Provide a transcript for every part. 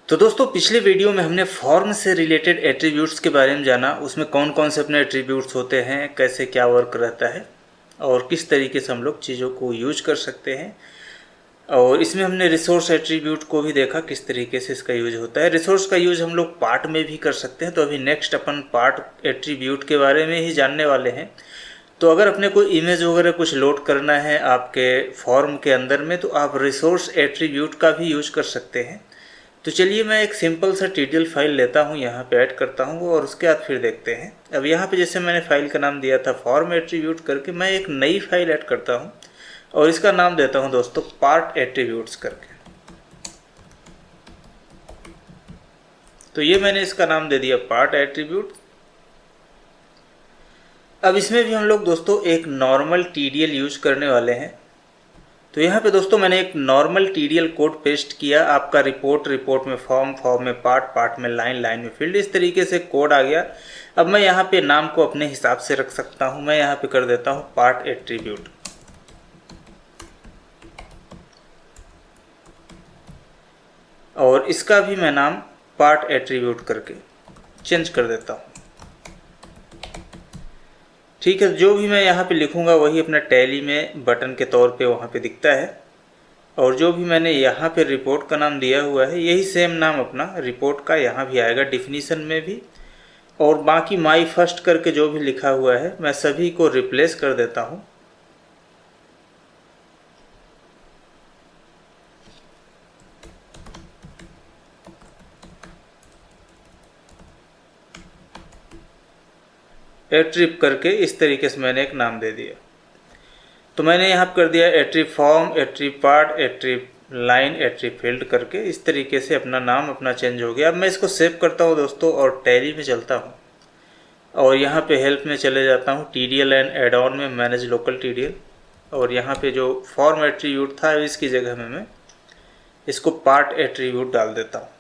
तो दोस्तों पिछले वीडियो में हमने फॉर्म से रिलेटेड एट्रीब्यूट्स के बारे में जाना। उसमें कौन कौन से अपने एट्रीब्यूट्स होते हैं, कैसे क्या वर्क रहता है और किस तरीके से हम लोग चीज़ों को यूज कर सकते हैं। और इसमें हमने रिसोर्स एट्रीब्यूट को भी देखा, किस तरीके से इसका यूज होता है। रिसोर्स का यूज हम लोग पार्ट में भी कर सकते हैं। तो अभी नेक्स्ट अपन पार्ट एट्रीब्यूट के बारे में ही जानने वाले हैं। तो अगर अपने को इमेज वगैरह कुछ लोड करना है आपके फॉर्म के अंदर में, तो आप रिसोर्स एट्रीब्यूट का भी यूज कर सकते हैं। तो चलिए मैं एक सिंपल सा टीडीएल फाइल लेता हूँ, यहाँ पे ऐड करता हूँ और उसके बाद फिर देखते हैं। अब यहाँ पे जैसे मैंने फाइल का नाम दिया था फॉर्म एट्रीब्यूट करके, मैं एक नई फाइल ऐड करता हूँ और इसका नाम देता हूँ दोस्तों पार्ट एट्रीब्यूट्स करके। तो ये मैंने इसका नाम दे दिया पार्ट एट्रीब्यूट। अब इसमें भी हम लोग दोस्तों एक नॉर्मल टीडीएल यूज करने वाले हैं। तो यहाँ पे दोस्तों मैंने एक नॉर्मल टीडीएल कोड पेस्ट किया। आपका रिपोर्ट में फॉर्म में पार्ट में लाइन में फील्ड, इस तरीके से कोड आ गया। अब मैं यहाँ पे नाम को अपने हिसाब से रख सकता हूँ। मैं यहाँ पे कर देता हूँ पार्ट एट्रीब्यूट और इसका भी मैं नाम पार्ट एट्रीब्यूट करके चेंज कर देता हूँ। ठीक है, जो भी मैं यहाँ पे लिखूँगा वही अपना टैली में बटन के तौर पे वहाँ पे दिखता है। और जो भी मैंने यहाँ पे रिपोर्ट का नाम दिया हुआ है, यही सेम नाम अपना रिपोर्ट का यहाँ भी आएगा, डिफिनीशन में भी। और बाकी माई फर्स्ट करके जो भी लिखा हुआ है मैं सभी को रिप्लेस कर देता हूँ। एट्रिप करके इस तरीके से मैंने एक नाम दे दिया। तो मैंने यहाँ कर दिया एट्रिप फॉर्म, एट्रिप पार्ट, एट्रिप लाइन, एट्रिप फील्ड करके इस तरीके से अपना नाम अपना चेंज हो गया। अब मैं इसको सेव करता हूँ दोस्तों और टैली में चलता हूँ और यहाँ पे हेल्प में चले जाता हूँ, टीडीएल एंड एड ऑन में मैनेज लोकल टीडीएल। और यहाँ पे जो फॉर्म एट्रीब्यूट था इसकी जगह में मैं इसको पार्ट एट्रीब्यूट डाल देता हूँ।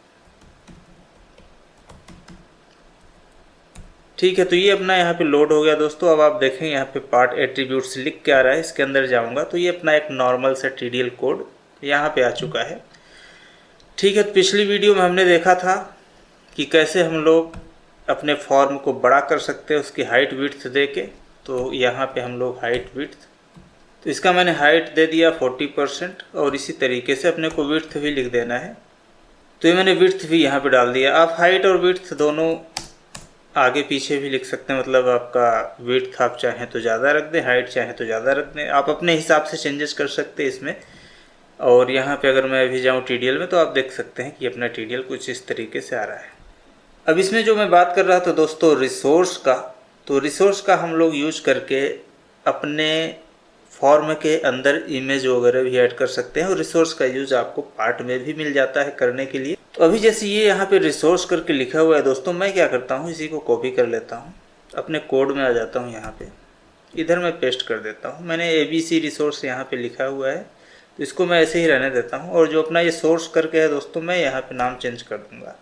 ठीक है, तो ये अपना यहाँ पे लोड हो गया दोस्तों। अब आप देखें यहाँ पे पार्ट एट्रीब्यूट्स लिख के आ रहा है। इसके अंदर जाऊँगा तो ये अपना एक नॉर्मल सा टीडीएल कोड यहाँ पे आ चुका है। ठीक है, तो पिछली वीडियो में हमने देखा था कि कैसे हम लोग अपने फॉर्म को बड़ा कर सकते हैं उसकी हाइट विड्थ दे के। तो यहाँ पे हम लोग हाइट विड्थ, तो इसका मैंने हाइट दे दिया 40% और इसी तरीके से अपने को विड्थ भी लिख देना है। तो ये मैंने विड्थ भी यहाँ पे डाल दिया। आप हाइट और विड्थ दोनों आगे पीछे भी लिख सकते हैं, मतलब आपका विड्थ आप चाहें तो ज़्यादा रख दें, हाइट चाहें तो ज़्यादा रख दें। आप अपने हिसाब से चेंजेस कर सकते हैं इसमें। और यहाँ पे अगर मैं अभी जाऊँ टीडीएल में तो आप देख सकते हैं कि अपना टीडीएल कुछ इस तरीके से आ रहा है। अब इसमें जो मैं बात कर रहा था दोस्तों रिसोर्स का, तो रिसोर्स का हम लोग यूज करके अपने फॉर्म के अंदर इमेज वगैरह भी ऐड कर सकते हैं। और रिसोर्स का यूज आपको पार्ट में भी मिल जाता है करने के लिए। तो अभी जैसे ये यहाँ पे रिसोर्स करके लिखा हुआ है दोस्तों, मैं क्या करता हूँ इसी को कॉपी कर लेता हूँ, अपने कोड में आ जाता हूँ, यहाँ पे इधर मैं पेस्ट कर देता हूँ। मैंने ABC रिसोर्स यहाँ पे लिखा हुआ है तो इसको मैं ऐसे ही रहने देता हूँ। और जो अपना ये सोर्स करके है दोस्तों, मैं यहाँ पे नाम चेंज कर दूँगा।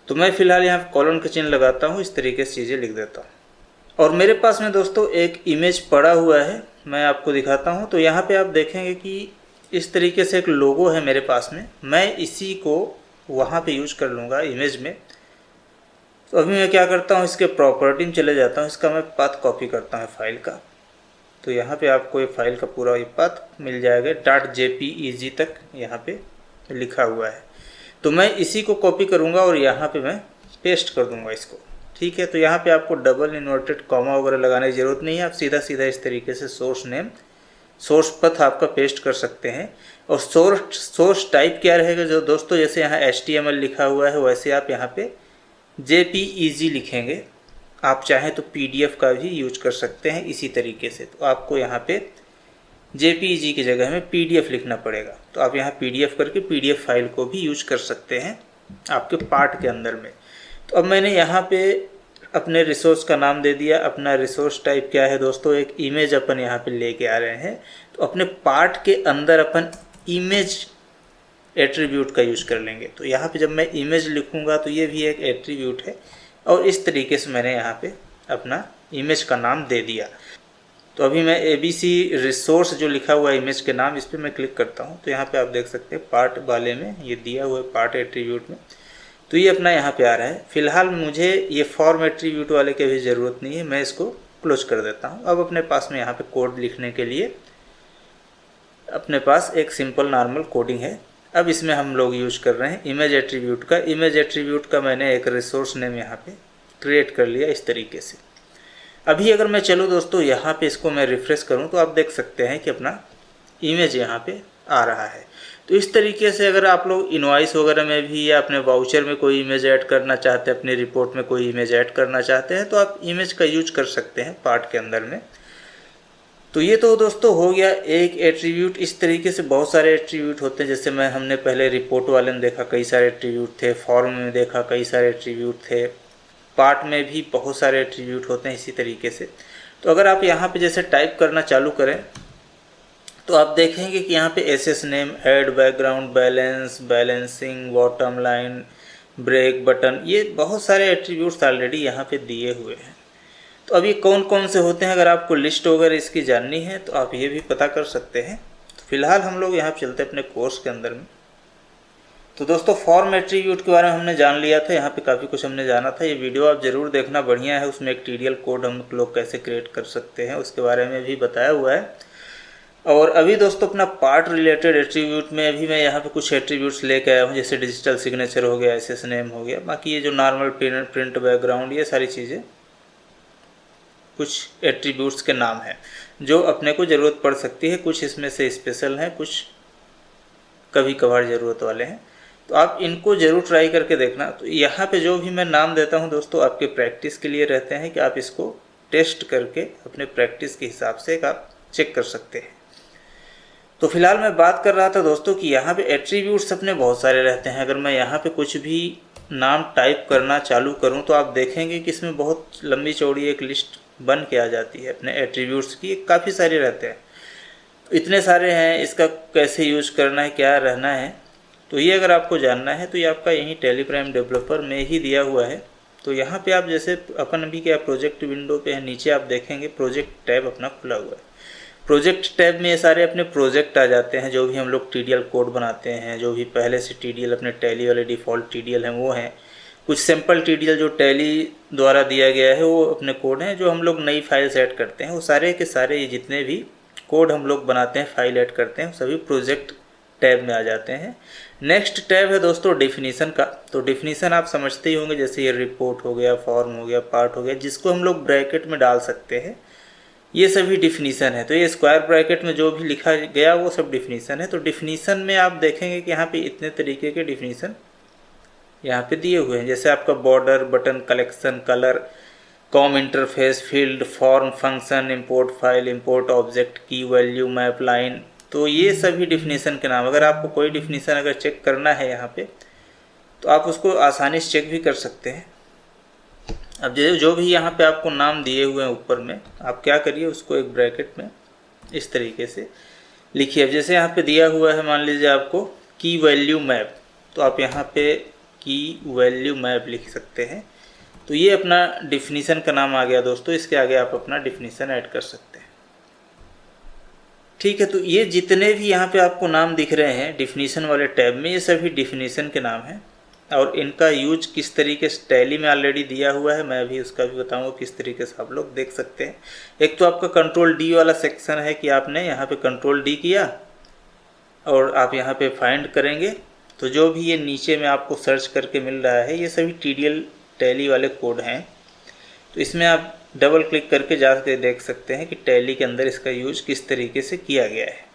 तो मैं फिलहाल यहाँ कॉलन का चिन्ह लगाता हूँ, इस तरीके से चीज़ें लिख देता हूँ। और मेरे पास में दोस्तों एक इमेज पड़ा हुआ है, मैं आपको दिखाता हूँ। तो यहाँ पे आप देखेंगे कि इस तरीके से एक लोगो है मेरे पास में, मैं इसी को वहाँ पे यूज कर लूँगा इमेज में। तो अभी मैं क्या करता हूँ, इसके प्रॉपर्टी में चले जाता हूँ, इसका मैं पाथ कॉपी करता हूँ फाइल का। तो यहाँ पे आपको ये फाइल का पूरा ये पाथ मिल जाएगा, .jpeg तक यहाँ पे लिखा हुआ है। तो मैं इसी को कॉपी करूँगा और यहाँ पे मैं पेस्ट कर दूँगा इसको। ठीक है, तो यहाँ पे आपको डबल इन्वर्टेड कॉमा वगैरह लगाने की ज़रूरत नहीं है। आप सीधा सीधा इस तरीके से सोर्स नेम, सोर्स पथ आपका पेस्ट कर सकते हैं। और सोर्स टाइप क्या रहेगा जो दोस्तों, जैसे यहाँ HTML लिखा हुआ है वैसे आप यहाँ पे JPEG लिखेंगे। आप चाहें तो PDF का भी यूज कर सकते हैं इसी तरीके से। तो आपको यहाँ पे JPEG की जगह में PDF लिखना पड़ेगा। तो आप यहाँ PDF करके PDF फाइल को भी यूज कर सकते हैं आपके पार्ट के अंदर में। तो अब मैंने यहाँ पे अपने रिसोर्स का नाम दे दिया। अपना रिसोर्स टाइप क्या है दोस्तों, एक इमेज अपन यहाँ पे लेके आ रहे हैं। तो अपने पार्ट के अंदर अपन इमेज एट्रीब्यूट का यूज कर लेंगे। तो यहाँ पे जब मैं इमेज लिखूँगा तो ये भी एक एट्रीब्यूट है। और इस तरीके से मैंने यहाँ पे अपना इमेज का नाम दे दिया। तो अभी मैं ABC रिसोर्स जो लिखा हुआ है इमेज के नाम, इस पर मैं क्लिक करता हूँ तो यहाँ पे आप देख सकते हैं पार्ट वाले में ये दिया हुआ है, पार्ट एट्रीब्यूट में, तो ये अपना यहाँ पे आ रहा है। फिलहाल मुझे ये फॉर्म एट्रीब्यूट वाले की भी ज़रूरत नहीं है, मैं इसको क्लोज कर देता हूँ। अब अपने पास में यहाँ पे कोड लिखने के लिए अपने पास एक सिंपल नॉर्मल कोडिंग है। अब इसमें हम लोग यूज कर रहे हैं इमेज एट्रीब्यूट का। इमेज एट्रीब्यूट का मैंने एक रिसोर्स नेम यहाँ पे क्रिएट कर लिया इस तरीके से। अभी अगर मैं चलूँ दोस्तों यहाँ पे इसको मैं रिफ्रेश करूँ तो आप देख सकते हैं कि अपना इमेज यहाँ पे आ रहा है। तो इस तरीके से अगर आप लोग इनवॉइस वगैरह में भी या अपने वाउचर में कोई इमेज ऐड करना चाहते हैं, अपनी रिपोर्ट में कोई इमेज ऐड करना चाहते हैं, तो आप इमेज का यूज कर सकते हैं पार्ट के अंदर में। तो ये तो दोस्तों हो गया एक एट्रीब्यूट। इस तरीके से बहुत सारे एट्रीब्यूट होते हैं, जैसे हमने पहले रिपोर्ट वाले में देखा कई सारे एट्रीब्यूट थे, फॉर्म में देखा कई सारे एट्रीब्यूट थे, पार्ट में भी बहुत सारे एट्रीब्यूट होते हैं इसी तरीके से। तो अगर आप यहाँ पे जैसे टाइप करना चालू करें तो आप देखेंगे कि यहाँ पे SS name, add background, balance, balancing, bottom line, break button, ये बहुत सारे एट्रीब्यूट्स ऑलरेडी यहाँ पे दिए हुए हैं। तो अब ये कौन कौन से होते हैं, अगर आपको लिस्ट वगैरह इसकी जाननी है तो आप ये भी पता कर सकते हैं। तो फिलहाल हम लोग यहाँ चलते हैं अपने कोर्स के अंदर में। तो दोस्तों फॉर्म एट्रीब्यूट के बारे में हमने जान लिया था, यहाँ पे काफ़ी कुछ हमने जाना था। ये वीडियो आप ज़रूर देखना, बढ़िया है। उसमें एक TDL कोड हम लोग कैसे क्रिएट कर सकते हैं उसके बारे में भी बताया हुआ है। और अभी दोस्तों अपना पार्ट रिलेटेड एट्रीब्यूट में अभी मैं यहाँ पे कुछ एट्रीब्यूट्स लेके आया हूँ, जैसे डिजिटल सिग्नेचर हो गया, एसएस नेम हो गया, बाकी ये जो नॉर्मल प्रिंट बैकग्राउंड, ये सारी चीज़ें कुछ एट्रीब्यूट्स के नाम हैं जो अपने को ज़रूरत पड़ सकती है। कुछ इसमें से स्पेशल हैं, कुछ कभी कभार ज़रूरत वाले हैं, तो आप इनको ज़रूर ट्राई करके देखना। तो यहाँ पे जो भी मैं नाम देता हूँ दोस्तों आपके प्रैक्टिस के लिए रहते हैं कि आप इसको टेस्ट करके अपने प्रैक्टिस के हिसाब से आप चेक कर सकते हैं। तो फिलहाल मैं बात कर रहा था दोस्तों कि यहाँ पे एट्रीब्यूट्स अपने बहुत सारे रहते हैं। अगर मैं यहाँ पे कुछ भी नाम टाइप करना चालू करूँ तो आप देखेंगे कि इसमें बहुत लंबी चौड़ी एक लिस्ट बन के आ जाती है अपने एट्रीब्यूट्स की, काफ़ी सारे रहते हैं। तो इतने सारे हैं, इसका कैसे यूज करना है, क्या रहना है, तो ये अगर आपको जानना है तो ये आपका यहीं टेलीप्राइम डेवलपर में ही दिया हुआ है। तो यहाँ पे आप जैसे अपन अभी क्या प्रोजेक्ट विंडो पे है, नीचे आप देखेंगे प्रोजेक्ट टैब अपना खुला हुआ है। प्रोजेक्ट टैब में ये सारे अपने प्रोजेक्ट आ जाते हैं, जो भी हम लोग TDL कोड बनाते हैं, जो भी पहले से TDL अपने टैली वाले डिफ़ॉल्ट TDL हैं वो हैं। कुछ सिंपल TDL जो टैली द्वारा दिया गया है वो अपने कोड हैं। जो हम लोग नई फाइल्स ऐड करते हैं वो सारे के सारे ये जितने भी कोड हम लोग बनाते हैं, फाइल ऐड करते हैं, सभी प्रोजेक्ट टैब में आ जाते हैं। नेक्स्ट टैब है दोस्तों डेफिनीशन का। तो डेफिनीशन आप समझते ही होंगे, जैसे ये रिपोर्ट हो गया, फॉर्म हो गया, पार्ट हो गया, जिसको हम लोग ब्रैकेट में डाल सकते हैं, ये सभी डिफिनीशन है। तो ये स्क्वायर ब्रैकेट में जो भी लिखा गया वो सब डिफिनीशन है। तो डिफिनीशन में आप देखेंगे कि यहाँ पे इतने तरीके के डिफिनीशन यहाँ पे दिए हुए हैं, जैसे आपका border, button, collection, colour, com interface, field, form, function, import file, import object, की वैल्यू, मैप, लाइन। तो ये सभी डिफिनीशन के नाम। अगर आपको कोई डिफिनीशन अगर चेक करना है यहाँ पे तो आप उसको आसानी से चेक भी कर सकते हैं। अब जो भी यहाँ पे आपको नाम दिए हुए हैं ऊपर में, आप क्या करिए उसको एक ब्रैकेट में इस तरीके से लिखिए। अब जैसे यहाँ पे दिया हुआ है, मान लीजिए आपको की वैल्यू मैप, तो आप यहाँ पे की वैल्यू मैप लिख सकते हैं। तो ये अपना डिफिनीशन का नाम आ गया दोस्तों। इसके आगे आप अपना डिफिनीशन ऐड कर सकते हैं। ठीक है, तो ये जितने भी यहाँ पे आपको नाम दिख रहे हैं डिफिनीशन वाले टैब में, ये सभी डिफिनीशन के नाम हैं। और इनका यूज किस तरीके से टैली में ऑलरेडी दिया हुआ है, मैं अभी उसका भी बताऊंगा किस तरीके से आप लोग देख सकते हैं। एक तो आपका कंट्रोल D वाला सेक्शन है कि आपने यहाँ पे कंट्रोल D किया और आप यहाँ पे फाइंड करेंगे तो जो भी ये नीचे में आपको सर्च करके मिल रहा है ये सभी TDL टैली वाले कोड हैं। तो इसमें आप डबल क्लिक करके जाके देख सकते हैं कि टैली के अंदर इसका यूज किस तरीके से किया गया है।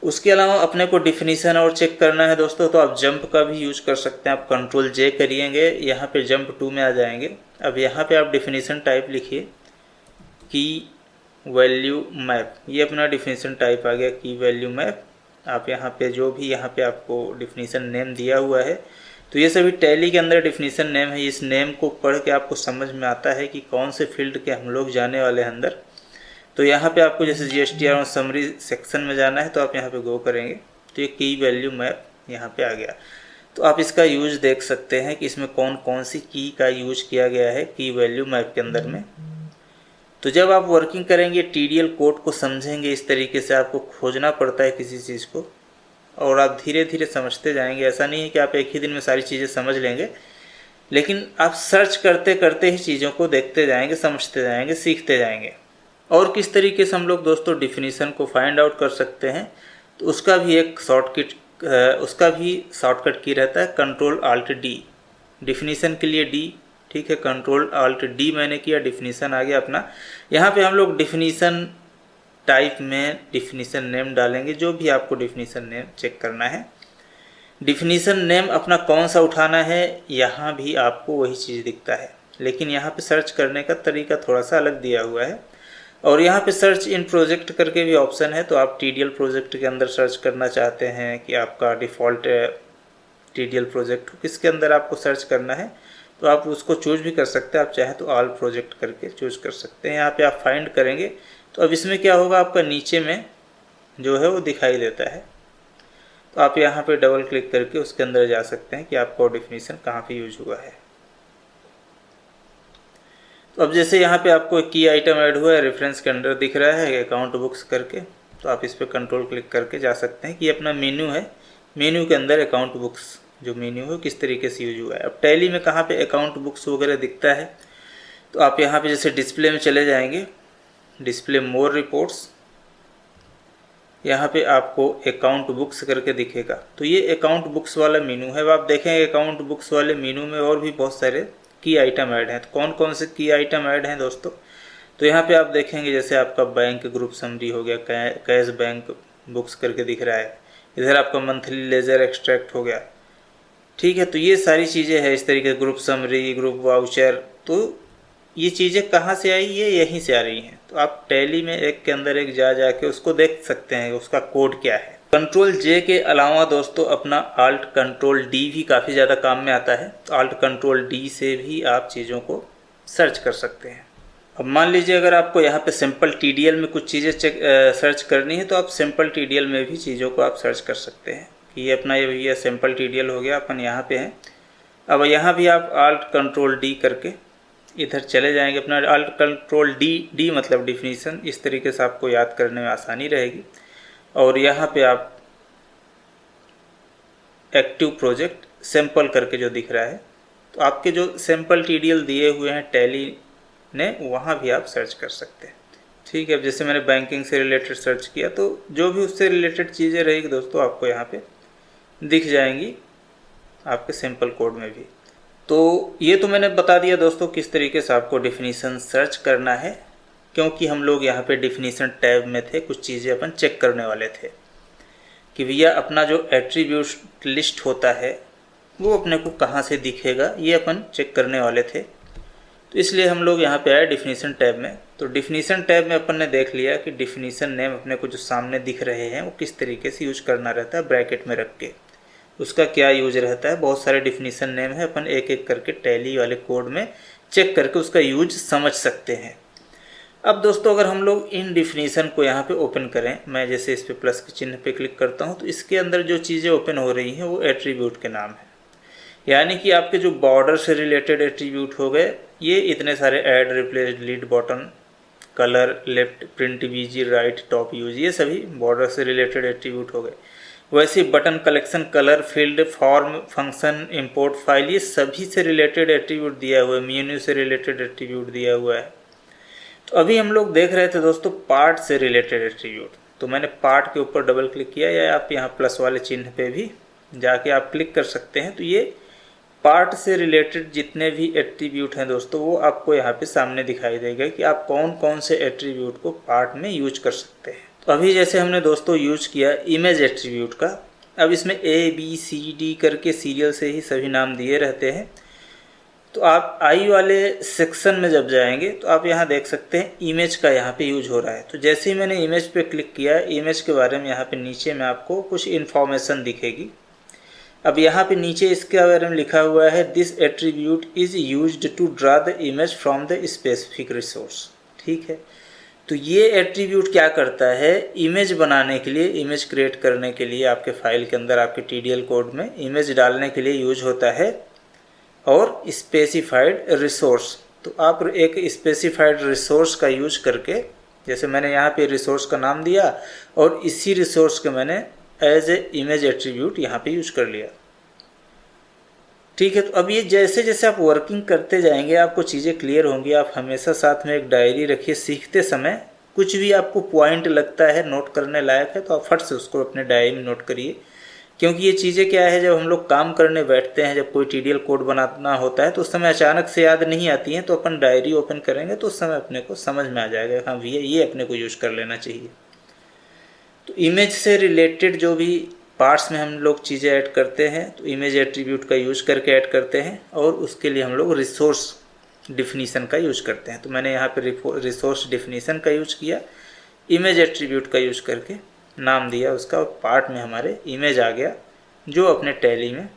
उसके अलावा अपने को डिफिनीशन और चेक करना है दोस्तों, तो आप जंप का भी यूज कर सकते हैं। आप कंट्रोल J करिएंगे, यहाँ पे जंप 2 में आ जाएंगे। अब यहाँ पे आप डिफिनीशन टाइप लिखिए की वैल्यू मैप, ये अपना डिफिनीशन टाइप आ गया की वैल्यू मैप। आप यहाँ पे जो भी यहाँ पे आपको डिफिनीशन नेम दिया हुआ है, तो ये सभी टैली के अंदर डिफिनीशन नेम है। इस नेम को पढ़ के आपको समझ में आता है कि कौन से फील्ड के हम लोग जाने वाले हैं अंदर। तो यहाँ पे आपको जैसे GSTR और समरी सेक्शन में जाना है तो आप यहाँ पे गो करेंगे तो ये की वैल्यू मैप यहाँ पे आ गया। तो आप इसका यूज देख सकते हैं कि इसमें कौन कौन सी की का यूज किया गया है की वैल्यू मैप के अंदर में। तो जब आप वर्किंग करेंगे TDL कोड को समझेंगे, इस तरीके से आपको खोजना पड़ता है किसी चीज़ को, और आप धीरे धीरे समझते जाएंगे। ऐसा नहीं है कि आप एक ही दिन में सारी चीज़ें समझ लेंगे, लेकिन आप सर्च करते करते ही चीज़ों को देखते जाएंगे, समझते जाएंगे, सीखते जाएंगे। और किस तरीके से हम लोग दोस्तों डिफिनीसन को फाइंड आउट कर सकते हैं, तो उसका भी एक शॉर्टकट की रहता है Ctrl-Alt-D। डिफिनीसन के लिए D, ठीक है, Ctrl-Alt-D मैंने किया, डिफिनीसन आ गया अपना। यहाँ पे हम लोग डिफिनीसन टाइप में डिफिनीसन नेम डालेंगे, जो भी आपको डिफिनीसन नेम चेक करना है। डिफिनीसन नेम अपना कौन सा उठाना है, यहाँ भी आपको वही चीज़ दिखता है, लेकिन यहाँ पे सर्च करने का तरीका थोड़ा सा अलग दिया हुआ है। और यहाँ पे सर्च इन प्रोजेक्ट करके भी ऑप्शन है, तो आप TDL प्रोजेक्ट के अंदर सर्च करना चाहते हैं कि आपका डिफ़ॉल्ट TDL प्रोजेक्ट किसके अंदर आपको सर्च करना है, तो आप उसको चूज भी कर सकते हैं। आप चाहे तो ऑल प्रोजेक्ट करके चूज कर सकते हैं। यहाँ पे आप फाइंड करेंगे तो अब इसमें क्या होगा, आपका नीचे में जो है वो दिखाई देता है, तो आप यहाँ पे डबल क्लिक करके उसके अंदर जा सकते हैं कि आपका डिफिनीसन कहाँ पे यूज हुआ है। तो अब जैसे यहाँ पे आपको एक की आइटम ऐड हुआ है, रेफरेंस के अंदर दिख रहा है अकाउंट बुक्स करके, तो आप इस पर कंट्रोल क्लिक करके जा सकते हैं कि ये अपना मेन्यू है, मेन्यू के अंदर अकाउंट बुक्स जो मेन्यू है किस तरीके से यूज हुआ है। अब टैली में कहाँ पे अकाउंट बुक्स वगैरह दिखता है, तो आप यहाँ पे जैसे डिस्प्ले में चले जाएंगे, डिस्प्ले मोर रिपोर्ट्स, यहाँ पे आपको अकाउंट बुक्स करके दिखेगा, तो ये अकाउंट बुक्स वाला मेनू है। अब आप देखेंगे अकाउंट बुक्स वाले मेनू में और भी बहुत सारे की आइटम ऐड हैं। तो कौन कौन से की आइटम ऐड हैं दोस्तों, तो यहाँ पे आप देखेंगे जैसे आपका बैंक ग्रुप समरी हो गया, कैश बैंक बुक्स करके दिख रहा है, इधर आपका मंथली लेजर एक्सट्रैक्ट हो गया, ठीक है। तो ये सारी चीज़ें हैं इस तरीके, ग्रुप समरी, ग्रुप वाउचर। तो ये चीज़ें कहाँ से आई, ये यहीं से आ रही हैं। तो आप टैली में एक के अंदर एक जाके उसको देख सकते हैं उसका कोड क्या है। Ctrl-J के अलावा दोस्तों अपना Alt-Ctrl-D भी काफ़ी ज़्यादा काम में आता है, तो Alt-Ctrl-D से भी आप चीज़ों को सर्च कर सकते हैं। अब मान लीजिए अगर आपको यहाँ पे सिंपल TDL में कुछ चीज़ें सर्च करनी है, तो आप सिंपल TDL में भी चीज़ों को आप सर्च कर सकते हैं कि ये अपना ये सिंपल TDL हो गया, अपन यहाँ पे हैं। अब यहाँ भी आप Alt-Ctrl-D करके इधर चले जाएंगे, अपना Alt-Ctrl-D मतलब डिफिनीसन, इस तरीके से आपको याद करने में आसानी रहेगी। और यहाँ पे आप एक्टिव प्रोजेक्ट सैम्पल करके जो दिख रहा है, तो आपके जो सैम्पल TDL दिए हुए हैं टैली ने, वहाँ भी आप सर्च कर सकते हैं, ठीक है। अब जैसे मैंने बैंकिंग से रिलेटेड सर्च किया, तो जो भी उससे रिलेटेड चीज़ें रहेगी दोस्तों आपको यहाँ पे दिख जाएंगी आपके सैम्पल कोड में भी। तो ये तो मैंने बता दिया दोस्तों किस तरीके से आपको डिफिनीसन सर्च करना है, क्योंकि हम लोग यहाँ पे डिफिनीसन टैब में थे, कुछ चीज़ें अपन चेक करने वाले थे कि भैया अपना जो एट्रीब्यूट लिस्ट होता है वो अपने को कहाँ से दिखेगा, ये अपन चेक करने वाले थे। तो इसलिए हम लोग यहाँ पे आए डिफिनीसन टैब में। तो डिफिनीसन टैब में अपन ने देख लिया कि डिफिनीसन नेम अपने को जो सामने दिख रहे हैं वो किस तरीके से यूज करना रहता है, ब्रैकेट में रख के उसका क्या यूज रहता है। बहुत सारे डिफिनीसन नेम है, अपन एक एक करके टैली वाले कोड में चेक करके उसका यूज समझ सकते हैं। अब दोस्तों अगर हम लोग इन डिफिनीसन को यहाँ पे ओपन करें, मैं जैसे इस पे प्लस के चिन्ह पे क्लिक करता हूँ, तो इसके अंदर जो चीज़ें ओपन हो रही हैं वो एट्रीब्यूट के नाम है। यानी कि आपके जो बॉर्डर से रिलेटेड एट्रीब्यूट हो गए, ये इतने सारे add, replace, delete, button, colour, left, print, BG, right, top use, ये सभी बॉर्डर से रिलेटेड एट्रीब्यूट हो गए। वैसे button, collection, colour, field, form, function, import, file, ये सभी से रिलेटेड एट्रीब्यूट दिया हुआ है, मेन्यू से रिलेटेड एट्रीब्यूट दिया हुआ है। तो अभी हम लोग देख रहे थे दोस्तों पार्ट से रिलेटेड एट्रीब्यूट, तो मैंने पार्ट के ऊपर डबल क्लिक किया, या आप यहाँ प्लस वाले चिन्ह पे भी जाके आप क्लिक कर सकते हैं। तो ये पार्ट से रिलेटेड जितने भी एट्रीब्यूट हैं दोस्तों, वो आपको यहाँ पे सामने दिखाई देगा कि आप कौन कौन से एट्रीब्यूट को पार्ट में यूज कर सकते हैं। तो अभी जैसे हमने दोस्तों यूज किया इमेज एट्रीब्यूट का, अब इसमें ABCD करके सीरियल से ही सभी नाम दिए रहते हैं। तो आप आई वाले सेक्शन में जब जाएंगे तो आप यहाँ देख सकते हैं इमेज का यहाँ पे यूज हो रहा है। तो जैसे ही मैंने इमेज पे क्लिक किया, इमेज के बारे में यहाँ पे नीचे में आपको कुछ इन्फॉर्मेशन दिखेगी। अब यहाँ पे नीचे इसके बारे में लिखा हुआ है, this attribute is used to draw the image from the specific resource, ठीक है। तो ये एट्रीब्यूट क्या करता है, इमेज बनाने के लिए, इमेज क्रिएट करने के लिए आपके फाइल के अंदर आपके TDL कोड में इमेज डालने के लिए यूज होता है। और स्पेसिफाइड रिसोर्स तो आप एक स्पेसिफाइड रिसोर्स का यूज करके, जैसे मैंने यहाँ पे रिसोर्स का नाम दिया और इसी रिसोर्स के मैंने एज ए इमेज एट्रीब्यूट यहाँ पे यूज कर लिया। ठीक है, तो अब ये जैसे जैसे आप वर्किंग करते जाएंगे आपको चीज़ें क्लियर होंगी। आप हमेशा साथ में एक डायरी रखिए। सीखते समय कुछ भी आपको पॉइंट लगता है नोट करने लायक है तो आप फट से उसको अपने डायरी में नोट करिए, क्योंकि ये चीज़ें क्या है, जब हम लोग काम करने बैठते हैं, जब कोई टीडीएल कोड बनाना होता है तो उस समय अचानक से याद नहीं आती हैं, तो अपन डायरी ओपन करेंगे तो उस समय अपने को समझ में आ जाएगा, हाँ भैया ये अपने को यूज कर लेना चाहिए। तो इमेज से रिलेटेड जो भी पार्ट्स में हम लोग चीज़ें ऐड करते हैं तो इमेज एट्रीब्यूट का यूज करके ऐड करते हैं, और उसके लिए हम लोग रिसोर्स डिफिनीसन का यूज करते हैं। तो मैंने यहाँ पे रिसोर्स डिफिनीसन का यूज किया, इमेज एट्रीब्यूट का यूज करके नाम दिया उसका, और पार्ट में हमारे इमेज आ गया जो अपने टैली में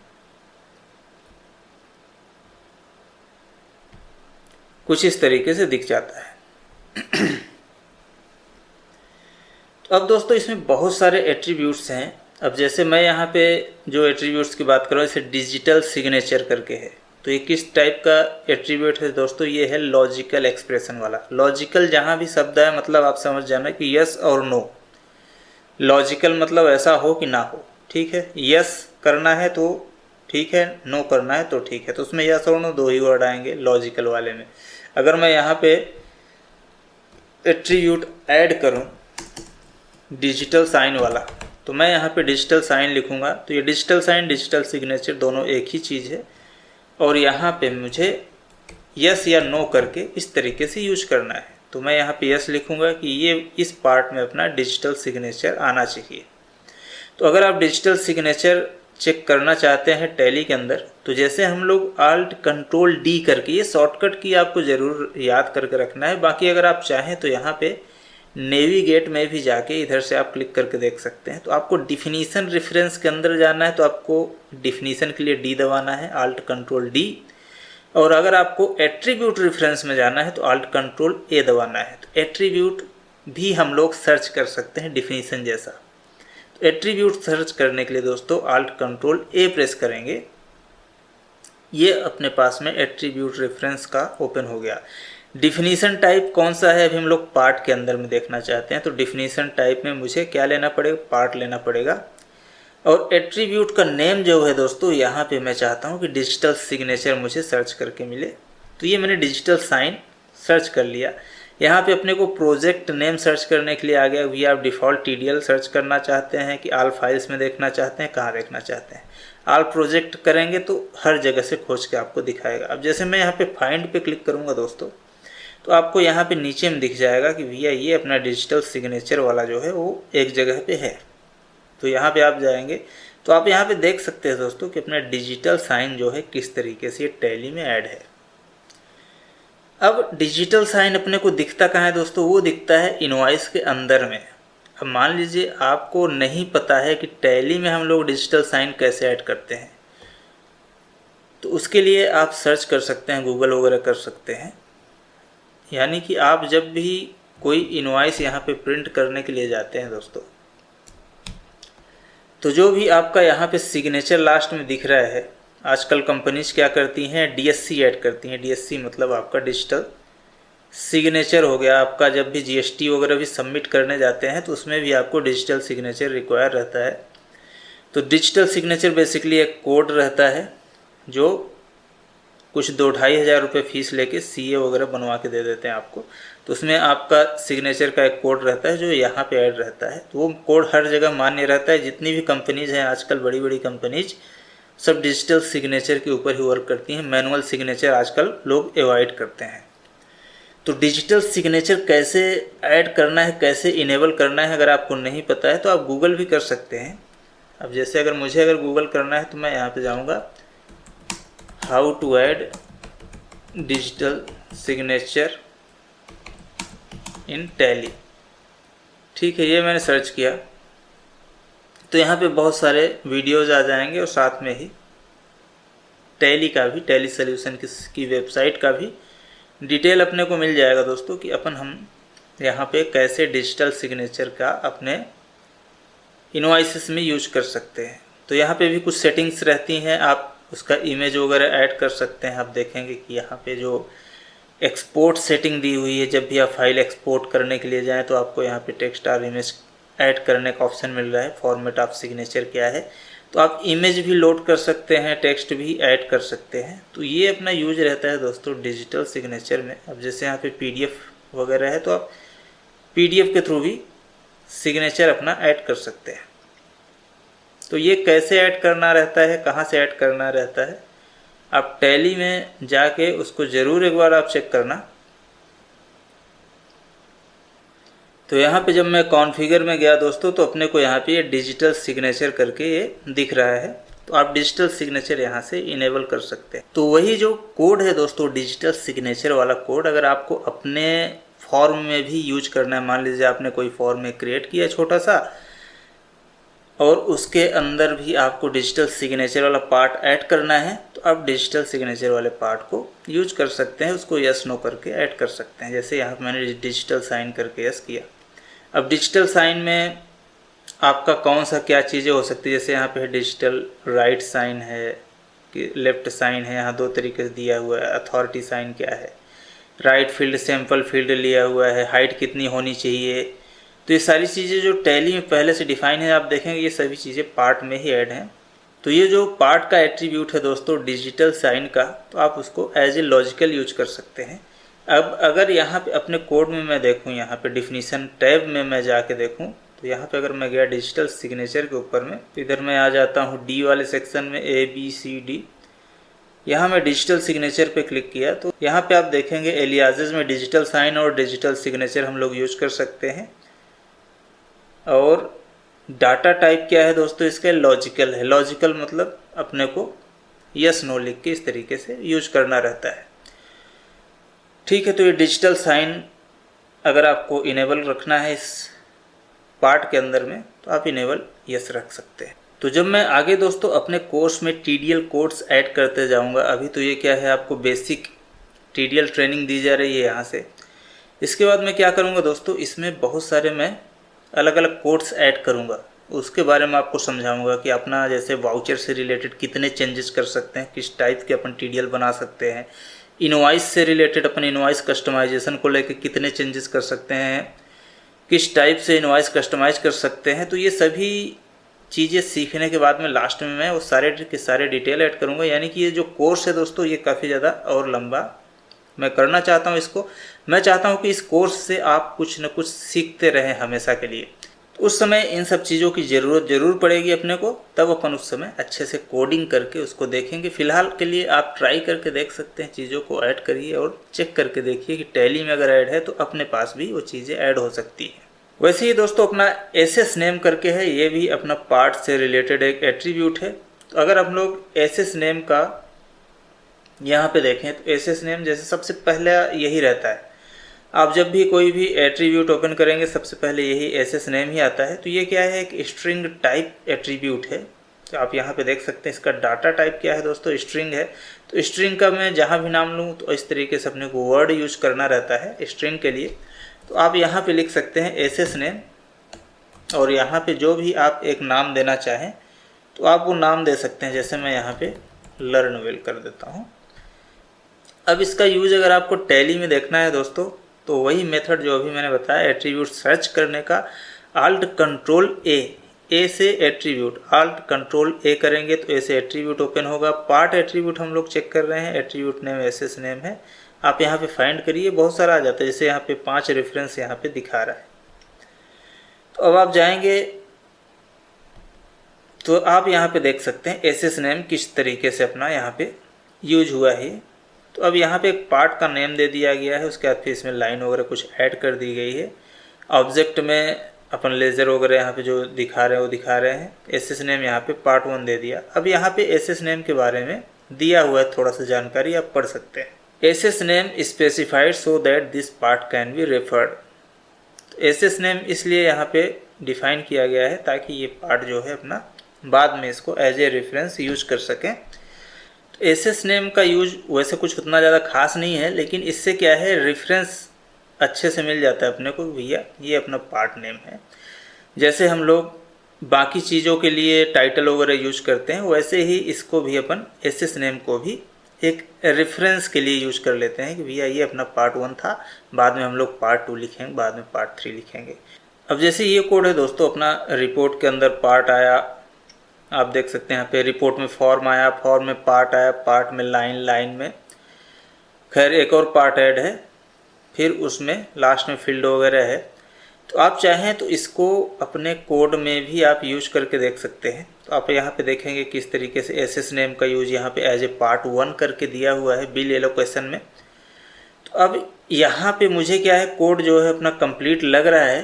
कुछ इस तरीके से दिख जाता है। तो अब दोस्तों इसमें बहुत सारे एट्रीब्यूट्स हैं। अब जैसे मैं यहाँ पे जो एट्रीब्यूट्स की बात कर रहा हूँ, जैसे डिजिटल सिग्नेचर करके है, तो ये किस टाइप का एट्रीब्यूट है दोस्तों, ये है लॉजिकल एक्सप्रेशन वाला। लॉजिकल जहाँ भी शब्द है मतलब आप समझ जाना कि यस और नो। लॉजिकल मतलब ऐसा हो कि ना हो, ठीक है। यस करना है तो ठीक है, नो करना है तो ठीक है, तो उसमें यस और नो दो ही वर्ड आएंगे लॉजिकल वाले में। अगर मैं यहाँ पे एट्रीब्यूट ऐड करूँ डिजिटल साइन वाला, तो मैं यहाँ पे डिजिटल साइन लिखूँगा, तो ये डिजिटल साइन डिजिटल सिग्नेचर दोनों एक ही चीज़ है, और यहाँ पे मुझे यस या नो करके इस तरीके से यूज करना है। तो मैं यहाँ पे यस लिखूँगा कि ये इस पार्ट में अपना डिजिटल सिग्नेचर आना चाहिए। तो अगर आप डिजिटल सिग्नेचर चेक करना चाहते हैं टैली के अंदर, तो जैसे हम लोग Alt Control D करके, ये शॉर्टकट की आपको ज़रूर याद करके रखना है। बाकी अगर आप चाहें तो यहाँ पे नेविगेट में भी जाके इधर से आप क्लिक करके देख सकते हैं। तो आपको डिफिनीसन रेफरेंस के अंदर जाना है तो आपको डिफिनीसन के लिए डी दबाना है, Alt Control D, और अगर आपको एट्रीब्यूट रेफरेंस में जाना है तो Alt Control A दबाना है। तो एट्रीब्यूट भी हम लोग सर्च कर सकते हैं डिफिनीसन जैसा। तो एट्रीब्यूट सर्च करने के लिए दोस्तों Alt Control A प्रेस करेंगे, ये अपने पास में एट्रीब्यूट रेफरेंस का ओपन हो गया। डिफिनीसन टाइप कौन सा है अभी हम लोग पार्ट के अंदर में देखना चाहते हैं, तो डिफिनीसन टाइप में मुझे क्या लेना पड़ेगा, पार्ट लेना पड़ेगा। और एट्रीब्यूट का नेम जो है दोस्तों, यहाँ पे मैं चाहता हूँ कि डिजिटल सिग्नेचर मुझे सर्च करके मिले, तो ये मैंने डिजिटल साइन सर्च कर लिया। यहाँ पे अपने को प्रोजेक्ट नेम सर्च करने के लिए आ गया, वी आप डिफ़ॉल्ट TDL सर्च करना चाहते हैं कि आल फाइल्स में देखना चाहते हैं, कहाँ देखना चाहते हैं। आल प्रोजेक्ट करेंगे तो हर जगह से खोज के आपको दिखाएगा। अब जैसे मैं यहाँ पे फाइंड पे क्लिक करूँगा दोस्तों, तो आपको यहाँ पे नीचे में दिख जाएगा कि भैया ये अपना डिजिटल सिग्नेचर वाला जो है वो एक जगह पे है। तो यहाँ पे आप जाएंगे तो आप यहाँ पे देख सकते हैं दोस्तों कि अपना डिजिटल साइन जो है किस तरीके से टैली में ऐड है। अब डिजिटल साइन अपने को दिखता कहाँ है दोस्तों, वो दिखता है इनवॉइस के अंदर में। अब मान लीजिए आपको नहीं पता है कि टैली में हम लोग डिजिटल साइन कैसे ऐड करते हैं, तो उसके लिए आप सर्च कर सकते हैं, गूगल वगैरह कर सकते हैं। यानी कि आप जब भी कोई इनवॉइस यहाँ पे प्रिंट करने के लिए जाते हैं दोस्तों, तो जो भी आपका यहाँ पे सिग्नेचर लास्ट में दिख रहा है, आजकल कंपनीज क्या करती हैं, DSC ऐड करती हैं। DSC मतलब आपका डिजिटल सिग्नेचर हो गया। आपका जब भी GST वगैरह भी सबमिट करने जाते हैं तो उसमें भी आपको डिजिटल सिग्नेचर रिक्वायर रहता है। तो डिजिटल सिग्नेचर बेसिकली एक कोड रहता है जो कुछ 2-2.5 हज़ार रुपये फीस लेके CA वगैरह बनवा के दे देते हैं आपको। तो उसमें आपका सिग्नेचर का एक कोड रहता है जो यहाँ पे ऐड रहता है। तो वो कोड हर जगह मान्य रहता है। जितनी भी कंपनीज हैं आजकल, बड़ी बड़ी कंपनीज सब डिजिटल सिग्नेचर के ऊपर ही वर्क करती हैं। मैनुअल सिग्नेचर आजकल लोग अवॉइड करते हैं। तो डिजिटल सिग्नेचर कैसे ऐड करना है, कैसे इनेबल करना है, अगर आपको नहीं पता है तो आप गूगल भी कर सकते हैं। अब जैसे अगर गूगल करना है तो मैं यहाँ पे जाऊँगा, how to add digital signature in Tally. ठीक है, ये मैंने सर्च किया तो यहाँ पे बहुत सारे वीडियोज़ आ जाएंगे और साथ में ही टैली का भी, टैली सोल्यूशन की वेबसाइट का भी डिटेल अपने को मिल जाएगा दोस्तों कि हम यहाँ पे कैसे डिजिटल सिग्नेचर का अपने इनवॉइसेस में यूज कर सकते हैं। तो यहाँ पे भी कुछ सेटिंग्स रहती हैं, आप उसका इमेज वगैरह ऐड कर सकते हैं। आप देखेंगे कि यहाँ पे जो एक्सपोर्ट सेटिंग दी हुई है। जब भी आप फाइल एक्सपोर्ट करने के लिए जाएं तो आपको यहाँ पे टेक्स्ट और इमेज ऐड करने का ऑप्शन मिल रहा है। फॉर्मेट ऑफ सिग्नेचर क्या है, तो आप इमेज भी लोड कर सकते हैं, टेक्स्ट भी ऐड कर सकते हैं। तो ये अपना यूज रहता है दोस्तों डिजिटल सिग्नेचर में। अब जैसे यहाँ पे PDF वगैरह है तो आप PDF के थ्रू भी सिग्नेचर अपना ऐड कर सकते हैं। तो ये कैसे ऐड करना रहता है, कहाँ से ऐड करना रहता है, आप टैली में जाके उसको ज़रूर एक बार आप चेक करना। तो यहाँ पे जब मैं कॉन्फ़िगर में गया दोस्तों तो अपने को यहाँ पे ये डिजिटल सिग्नेचर करके ये दिख रहा है। तो आप डिजिटल सिग्नेचर यहाँ से इनेबल कर सकते हैं। तो वही जो कोड है दोस्तों डिजिटल सिग्नेचर वाला कोड, अगर आपको अपने फॉर्म में भी यूज करना है, मान लीजिए आपने कोई फॉर्म में क्रिएट किया छोटा सा और उसके अंदर भी आपको डिजिटल सिग्नेचर वाला पार्ट ऐड करना है, तो आप डिजिटल सिग्नेचर वाले पार्ट को यूज कर सकते हैं, उसको यस नो करके ऐड कर सकते हैं। जैसे यहाँ पर मैंने डिजिटल साइन करके यस किया। अब डिजिटल साइन में आपका कौन सा क्या चीज़ें हो सकती है, जैसे यहाँ पे डिजिटल राइट साइन है कि लेफ्ट साइन है, यहाँ 2 तरीके से दिया हुआ है। अथॉरिटी साइन क्या है, राइट फील्ड सैम्पल फील्ड लिया हुआ है, हाइट कितनी होनी चाहिए। तो ये सारी चीज़ें जो टैली में पहले से डिफाइन है, आप देखेंगे ये सभी चीज़ें पार्ट में ही ऐड हैं। तो ये जो पार्ट का एट्रीब्यूट है दोस्तों डिजिटल साइन का, तो आप उसको एज ए लॉजिकल यूज कर सकते हैं। अब अगर यहाँ पे अपने कोड में मैं देखूँ, यहाँ पे डिफिनीशन टैब में मैं जाके देखूँ, तो यहाँ पे अगर मैं गया डिजिटल सिग्नेचर के ऊपर में, तो इधर मैं आ जाता हूँ डी वाले सेक्शन में, ABCD। यहाँ मैं डिजिटल सिग्नेचर पे क्लिक किया तो यहाँ पे आप देखेंगे एलियाजेज में डिजिटल साइन और डिजिटल सिग्नेचर हम लोग यूज कर सकते हैं। और डाटा टाइप क्या है दोस्तों, इसका लॉजिकल है। लॉजिकल मतलब अपने को यस नो लिख के इस तरीके से यूज करना रहता है। ठीक है, तो ये डिजिटल साइन अगर आपको इनेबल रखना है इस पार्ट के अंदर में, तो आप इनेबल यस रख सकते हैं। तो जब मैं आगे दोस्तों अपने कोर्स में TDL कोड्स ऐड करते जाऊंगा, अभी तो ये क्या है आपको बेसिक TDL ट्रेनिंग दी जा रही है यहाँ से। इसके बाद मैं क्या करूँगा दोस्तों, इसमें बहुत सारे मैं अलग अलग कोड्स ऐड करूँगा, उसके बारे में आपको समझाऊंगा कि अपना जैसे वाउचर से रिलेटेड कितने चेंजेस कर सकते हैं, किस टाइप के अपन TDL बना सकते हैं। इनवॉइस से रिलेटेड अपन इनवॉइस कस्टमाइजेशन को लेकर कितने चेंजेस कर सकते हैं, किस टाइप से इनवॉइस कस्टमाइज कर सकते हैं। तो ये सभी चीज़ें सीखने के बाद में लास्ट में मैं वो सारे के सारे डिटेल ऐड करूँगा। यानी कि ये जो कोर्स है दोस्तों ये काफ़ी ज़्यादा और लंबा मैं करना चाहता हूँ इसको। मैं चाहता हूँ कि इस कोर्स से आप कुछ न कुछ सीखते रहें हमेशा के लिए। तो उस समय इन सब चीज़ों की ज़रूरत ज़रूर पड़ेगी अपने को, तब अपन उस समय अच्छे से कोडिंग करके उसको देखेंगे। फ़िलहाल के लिए आप ट्राई करके देख सकते हैं, चीज़ों को ऐड करिए और चेक करके देखिए कि टैली में अगर ऐड है तो अपने पास भी वो चीज़ें ऐड हो सकती हैं। वैसे ही दोस्तों अपना SS नेम करके है, ये भी अपना पार्ट से रिलेटेड एक एट्रीब्यूट है। तो अगर हम लोग SS नेम का यहाँ पे देखें तो SS नेम जैसे सबसे पहले यही रहता है। आप जब भी कोई भी एट्रीब्यूट ओपन करेंगे सबसे पहले यही SS नेम ही आता है। तो ये क्या है, एक स्ट्रिंग टाइप एट्रीब्यूट है। तो आप यहाँ पे देख सकते हैं इसका डाटा टाइप क्या है दोस्तों, स्ट्रिंग है। तो स्ट्रिंग का मैं जहाँ भी नाम लूँ तो इस तरीके से अपने को वर्ड यूज करना रहता है स्ट्रिंग के लिए। तो आप यहाँ पे लिख सकते हैं SS नेम, और यहाँ पे जो भी आप एक नाम देना चाहें तो आप वो नाम दे सकते हैं। जैसे मैं यहाँ पे लर्न वेल कर देता हूँ। अब इसका यूज अगर आपको टैली में देखना है दोस्तों, तो वही मेथड जो अभी मैंने बताया एट्रीब्यूट सर्च करने का, Alt Control A से एट्रीब्यूट, Alt Control A करेंगे तो ऐसे एट्रीब्यूट ओपन होगा। पार्ट एट्रीब्यूट हम लोग चेक कर रहे हैं, एट्रीब्यूट नेम SS नेम है। आप यहाँ पे फाइंड करिए, बहुत सारा आ जाता है। जैसे यहाँ पे 5 रेफरेंस यहाँ पे दिखा रहा है। तो अब आप जाएंगे तो आप यहाँ पे देख सकते हैं SS नेम किस तरीके से अपना यहाँ पे यूज हुआ है। तो अब यहाँ पे एक पार्ट का नेम दे दिया गया है, उसके बाद फिर इसमें लाइन वगैरह कुछ ऐड कर दी गई है। ऑब्जेक्ट में अपन लेज़र वगैरह यहाँ पे जो दिखा रहे हैं वो दिखा रहे हैं। SS नेम यहाँ पे पार्ट 1 दे दिया। अब यहाँ पे SS नेम के बारे में दिया हुआ है थोड़ा सा जानकारी, आप पढ़ सकते हैं। SS name specified so that this part can be referred. SS name इसलिए यहाँ पे डिफाइन किया गया है ताकि ये पार्ट जो है अपना बाद में इसको एज ए रेफरेंस यूज कर सकें। तो SS नेम का यूज वैसे कुछ उतना ज़्यादा खास नहीं है, लेकिन इससे क्या है रेफरेंस अच्छे से मिल जाता है अपने को, भैया ये अपना पार्ट नेम है। जैसे हम लोग बाकी चीज़ों के लिए टाइटल वगैरह यूज करते हैं, वैसे ही इसको भी अपन SS नेम को भी एक रेफरेंस के लिए यूज कर लेते हैं कि भैया ये अपना पार्ट 1 था, बाद में हम लोग पार्ट 2 लिखेंगे, बाद में पार्ट 3 लिखेंगे। अब जैसे ये कोड है दोस्तों, अपना रिपोर्ट के अंदर पार्ट आया, आप देख सकते हैं यहाँ पे रिपोर्ट में फॉर्म आया, फॉर्म में पार्ट आया, पार्ट में लाइन, लाइन में खैर एक और पार्ट ऐड है, फिर उसमें लास्ट में फील्ड वगैरह है। तो आप चाहें तो इसको अपने कोड में भी आप यूज करके देख सकते हैं। तो आप यहाँ पे देखेंगे किस तरीके से एसएस नेम का यूज यहाँ पे एज ए पार्ट 1 करके दिया हुआ है बिल एलोकेशन में। तो अब यहाँ पे मुझे क्या है, कोड जो है अपना कंप्लीट लग रहा है।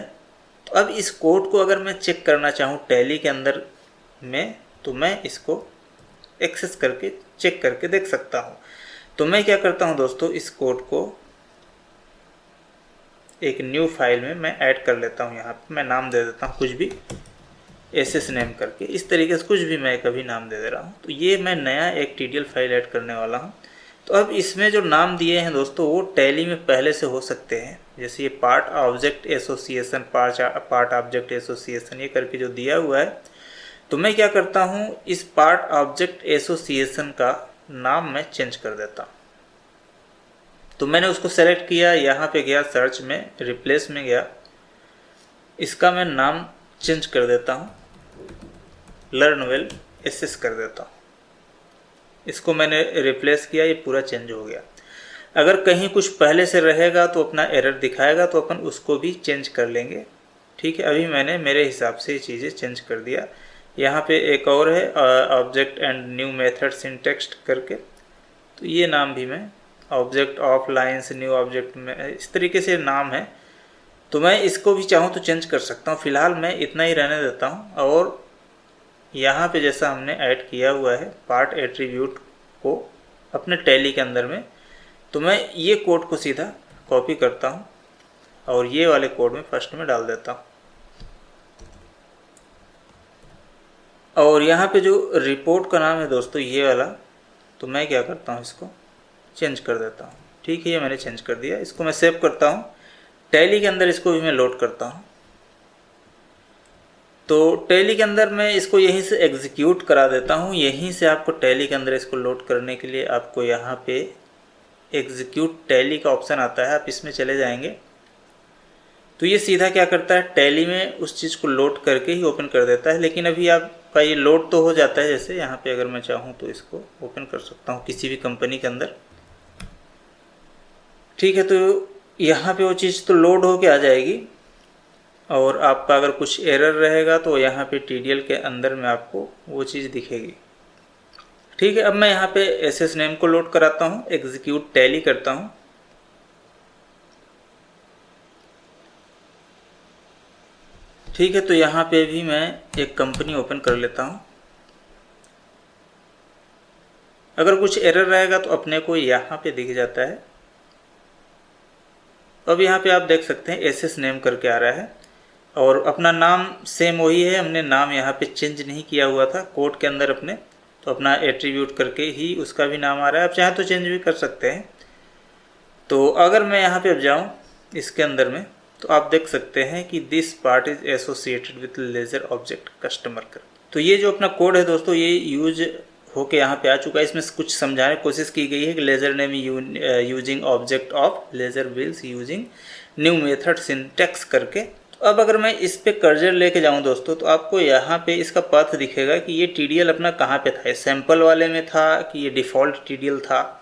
तो अब इस कोड को अगर मैं चेक करना चाहूँ टैली के अंदर में, तो मैं इसको एक्सेस करके चेक करके देख सकता हूँ। तो मैं क्या करता हूँ दोस्तों, इस कोड को एक न्यू फाइल में मैं ऐड कर लेता हूँ। यहाँ पे मैं नाम दे देता हूँ कुछ भी, एसएस नेम करके, इस तरीके से कुछ भी मैं कभी नाम दे दे रहा हूँ। तो ये मैं नया एक टीडीएल फाइल ऐड करने वाला हूँ। तो अब इसमें जो नाम दिए हैं दोस्तों वो टैली में पहले से हो सकते हैं, जैसे ये part object association, part object association ये करके जो दिया हुआ है। तो मैं क्या करता हूँ, इस पार्ट ऑब्जेक्ट एसोसिएशन का नाम मैं चेंज कर देता हूँ। तो मैंने उसको सेलेक्ट किया, यहाँ पे गया सर्च में, रिप्लेस में गया, इसका मैं नाम चेंज कर देता हूँ, लर्नवेल एसएस कर देता हूँ। इसको मैंने रिप्लेस किया, ये पूरा चेंज हो गया। अगर कहीं कुछ पहले से रहेगा तो अपना एरर दिखाएगा, तो अपन उसको भी चेंज कर लेंगे। ठीक है, अभी मैंने मेरे हिसाब से ये चीज़ें चेंज कर दिया। यहाँ पे एक और है object and new method syntax करके, तो ये नाम भी मैं object of lines new object में, इस तरीके से नाम है। तो मैं इसको भी चाहूँ तो चेंज कर सकता हूँ। फिलहाल मैं इतना ही रहने देता हूँ। और यहाँ पे जैसा हमने ऐड किया हुआ है पार्ट एट्रीब्यूट को अपने टैली के अंदर में, तो मैं ये कोड को सीधा कॉपी करता हूँ और ये वाले कोड में फर्स्ट में डाल देता हूँ। और यहाँ पे जो रिपोर्ट का नाम है दोस्तों ये वाला, तो मैं क्या करता हूँ, इसको चेंज कर देता हूँ। ठीक है, ये मैंने चेंज कर दिया। इसको मैं सेव करता हूँ, टैली के अंदर इसको भी मैं लोड करता हूँ। तो टैली के अंदर मैं इसको यहीं से एग्जीक्यूट करा देता हूँ। यहीं से आपको टैली के अंदर इसको लोड करने के लिए आपको यहाँ पे एग्जीक्यूट टैली का ऑप्शन आता है, आप इसमें चले जाएंगे तो ये सीधा क्या करता है, टैली में उस चीज़ को लोड करके ही ओपन कर देता है। लेकिन अभी आपका ये लोड तो हो जाता है, जैसे यहाँ पे अगर मैं चाहूँ तो इसको ओपन कर सकता हूँ किसी भी कंपनी के अंदर। ठीक है, तो यहाँ पे वो चीज़ तो लोड होके आ जाएगी। और आपका अगर कुछ एरर रहेगा तो यहाँ पे टीडीएल के अंदर में आपको वो चीज़ दिखेगी। ठीक है, अब मैं यहाँ पे एसएस नेम को लोड कराता हूँ, एग्जीक्यूट टैली करता हूँ। ठीक है, तो यहाँ पे भी मैं एक कंपनी ओपन कर लेता हूँ। अगर कुछ एरर रहेगा तो अपने को यहाँ पे दिख जाता है। अब यहाँ पे आप देख सकते हैं एसएस नेम करके आ रहा है और अपना नाम सेम वही है, हमने नाम यहाँ पे चेंज नहीं किया हुआ था कोड के अंदर अपने, तो अपना एट्रीब्यूट करके ही उसका भी नाम आ रहा है। आप चाहें तो चेंज भी कर सकते हैं। तो अगर मैं यहाँ पे अब जाऊँ इसके अंदर में, तो आप देख सकते हैं कि this part is associated with ledger object customer कर। तो ये जो अपना कोड है दोस्तों ये यूज होके यहाँ पे आ चुका है। इसमें कुछ समझाने की कोशिश की गई है कि ledger name using object of ledger bills using new method syntax करके। तो अब अगर मैं इस पे कर्जर लेके जाऊँ दोस्तों, तो आपको यहाँ पे इसका पथ दिखेगा कि ये टीडीएल अपना कहाँ पे था, सैम्पल वाले में था कि ये डिफ़ॉल्ट टीडीएल था।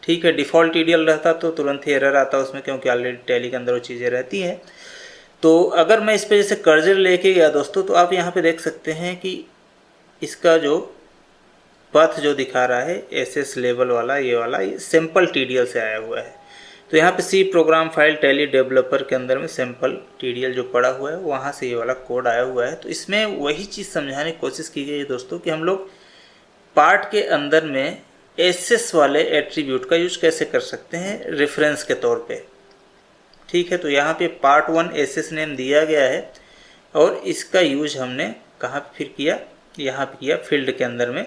ठीक है, डिफ़ॉल्ट टीडीएल रहता तो तुरंत ही एरर आता उसमें, क्योंकि ऑलरेडी टैली के अंदर वो चीज़ें रहती हैं। तो अगर मैं इस पर जैसे कर्जर लेके गया दोस्तों, तो आप यहाँ पे देख सकते हैं कि इसका जो पथ जो दिखा रहा है एसएस लेवल वाला, ये वाला ये सैम्पल टीडीएल से आया हुआ है। तो यहाँ पे C program file Tally developer के अंदर में सैम्पल टीडीएल जो पड़ा हुआ है वहाँ से ये वाला कोड आया हुआ है। तो इसमें वही चीज़ समझाने की कोशिश की गई है दोस्तों कि हम लोग पार्ट के अंदर में एसएस वाले एट्रीब्यूट का यूज कैसे कर सकते हैं रेफरेंस के तौर पे। ठीक है, तो यहाँ पे पार्ट 1 एसएस नेम दिया गया है और इसका यूज हमने कहाँ पे फिर किया, यहाँ पे किया फील्ड के अंदर में,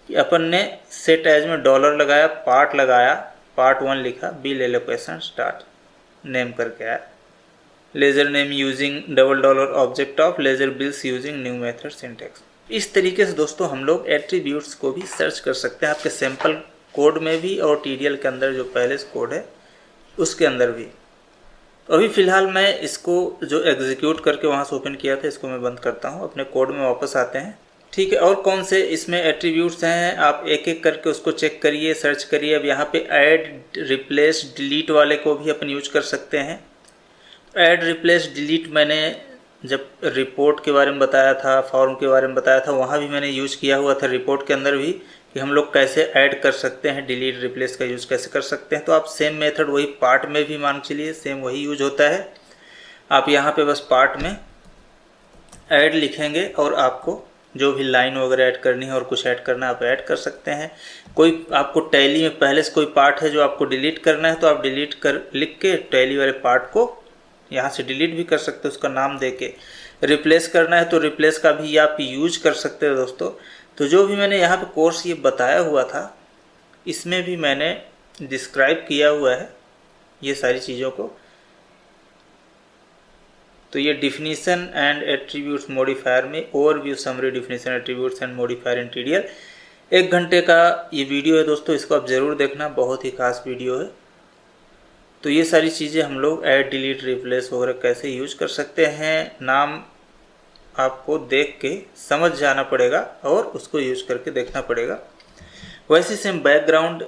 कि अपन ने सेट एज में डॉलर लगाया, पार्ट लगाया, पार्ट 1 लिखा, बिल एलोकेशन स्टार्ट नेम करके आया, ledger name using $, object of ledger bills using new method syntax. इस तरीके से दोस्तों हम लोग एट्रीब्यूट्स को भी सर्च कर सकते हैं। आपके सैम्पल कोड में भी और TDL के अंदर जो पहले से कोड है उसके अंदर भी। तो अभी फ़िलहाल मैं इसको जो एग्जीक्यूट करके वहाँ से ओपन किया था इसको मैं बंद करता हूँ, अपने कोड में वापस आते हैं। ठीक है, और कौन से इसमें एट्रीब्यूट्स हैं आप एक एक करके उसको चेक करिए, सर्च करिए। अब यहाँ पे ऐड, रिप्लेस, डिलीट वाले को भी अपन यूज कर सकते हैं। ऐड, रिप्लेस, डिलीट मैंने जब रिपोर्ट के बारे में बताया था, फॉर्म के बारे में बताया था, वहाँ भी मैंने यूज़ किया हुआ था, रिपोर्ट के अंदर भी, कि हम लोग कैसे ऐड कर सकते हैं, डिलीट रिप्लेस का यूज़ कैसे कर सकते हैं। तो आप सेम मेथड वही पार्ट में भी मान चलिए सेम वही यूज होता है। आप यहाँ पे बस पार्ट में ऐड लिखेंगे और आपको जो भी लाइन वगैरह ऐड करनी है और कुछ ऐड करना है आप ऐड कर सकते हैं। कोई आपको टैली में पहले से कोई पार्ट है जो आपको डिलीट करना है तो आप डिलीट कर लिख के टैली वाले पार्ट को यहाँ से डिलीट भी कर सकते हो उसका नाम दे के। रिप्लेस करना है तो रिप्लेस का भी आप यूज कर सकते हो दोस्तों। तो जो भी मैंने यहाँ पे कोर्स ये बताया हुआ था इसमें भी मैंने डिस्क्राइब किया हुआ है ये सारी चीज़ों को। तो ये डिफिनीशन एंड एट्रीब्यूट्स मॉडिफायर में overview summary definition attributes and modifier in TDL 1 घंटे का ये वीडियो है दोस्तों, इसको आप ज़रूर देखना, बहुत ही खास वीडियो है। तो ये सारी चीज़ें हम लोग ऐड, डिलीट, रिप्लेस वगैरह कैसे यूज कर सकते हैं, नाम आपको देख के समझ जाना पड़ेगा और उसको यूज करके देखना पड़ेगा। वैसे सेम बैकग्राउंड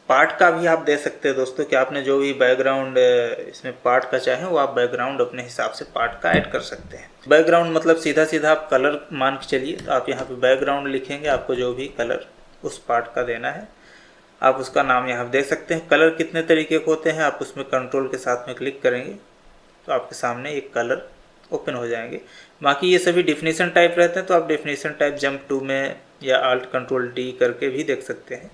पार्ट का भी आप दे सकते हैं दोस्तों, कि आपने जो भी बैकग्राउंड इसमें पार्ट का चाहें वो आप बैकग्राउंड अपने हिसाब से पार्ट का ऐड कर सकते हैं। बैकग्राउंड मतलब सीधा सीधा आप कलर मान के चलिए, तो आप यहाँ पे बैकग्राउंड लिखेंगे, आपको जो भी कलर उस पार्ट का देना है आप उसका नाम यहाँ पे देख सकते हैं। कलर कितने तरीके के होते हैं आप उसमें कंट्रोल के साथ में क्लिक करेंगे तो आपके सामने एक कलर ओपन हो जाएंगे। बाकी ये सभी डिफिनीशन टाइप रहते हैं तो आप डिफिनीशन टाइप जंप टू में या Alt Ctrl D करके भी देख सकते हैं।